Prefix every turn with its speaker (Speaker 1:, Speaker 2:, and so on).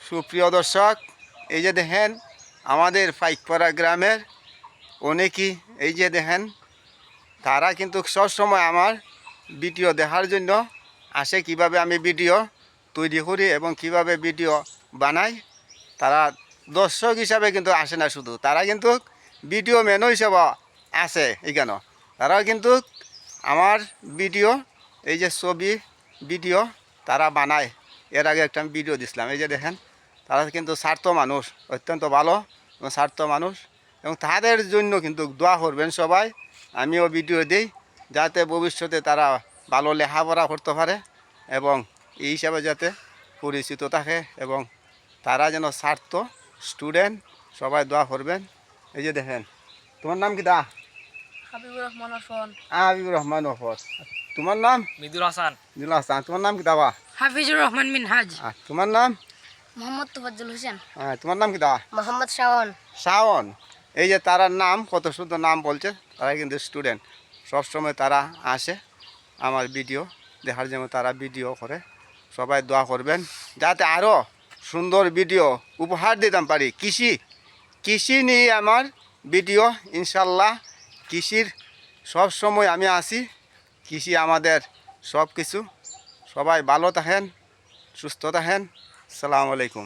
Speaker 1: সুপ্রিয় দর্শক, এই যে দেখেন আমাদের পাইকপাড়া গ্রামের অনেকেই এই যে দেখেন তারা কিন্তু সবসময় আমার ভিডিও দেখার জন্য আসে, কিভাবে আমি ভিডিও তৈরি করি এবং কিভাবে ভিডিও বানাই। তারা দর্শক হিসাবে কিন্তু আসে না, শুধু তারা কিন্তু ভিডিও মেনু হিসাবে আসে এখানে। তারাও কিন্তু আমার ভিডিও, এই যে ছবি ভিডিও তারা বানায়। এর আগে একটা আমি ভিডিও দিছিলাম, এই যে দেখেন তারা কিন্তু স্বার্থ মানুষ, অত্যন্ত ভালো এবং স্বার্থ মানুষ, এবং তাদের জন্য কিন্তু দোয়া করবেন সবাই। আমিও ভিডিও দিই যাতে ভবিষ্যতে তারা ভালো লেখাপড়া করতে পারে এবং এই হিসাবে যাতে পরিচিত থাকে, এবং তারা যেন স্বার্থ স্টুডেন্ট, সবাই দোয়া করবেন। এই যে দেখেন, তোমার নাম কি দা?
Speaker 2: হাবিবুর রহমান অর্পণ।
Speaker 1: হাবিবুর রহমান অফর। তোমার নাম?
Speaker 2: মিদুল হাসান।
Speaker 1: মিদুল হাসান। তোমার নাম কি দাবা?
Speaker 2: হাফিজুর রহমান মিনহাজ।
Speaker 1: তোমার নাম?
Speaker 2: মোহাম্মদ তোফাজ্জল হোসেন।
Speaker 1: তোমার নাম কি দা?
Speaker 2: মোহাম্মদ শাওন।
Speaker 1: শাওন। এই যে তারার নাম, কত সুন্দর নাম বলছে। তারা কিন্তু স্টুডেন্ট, সবসময় তারা আসে আমার ভিডিও দেখার জন্য, তারা ভিডিও করে। সবাই দোয়া করবেন যাতে আরও সুন্দর ভিডিও উপহার দিতাম পারি। কৃষি নিয়ে আমার ভিডিও, ইনশাল্লাহ কৃষির সব সময় আমি আসি। কৃষি আমাদের সব কিছু। সবাই ভালো থাকেন, সুস্থ থাকেন। আসসালামু আলাইকুম।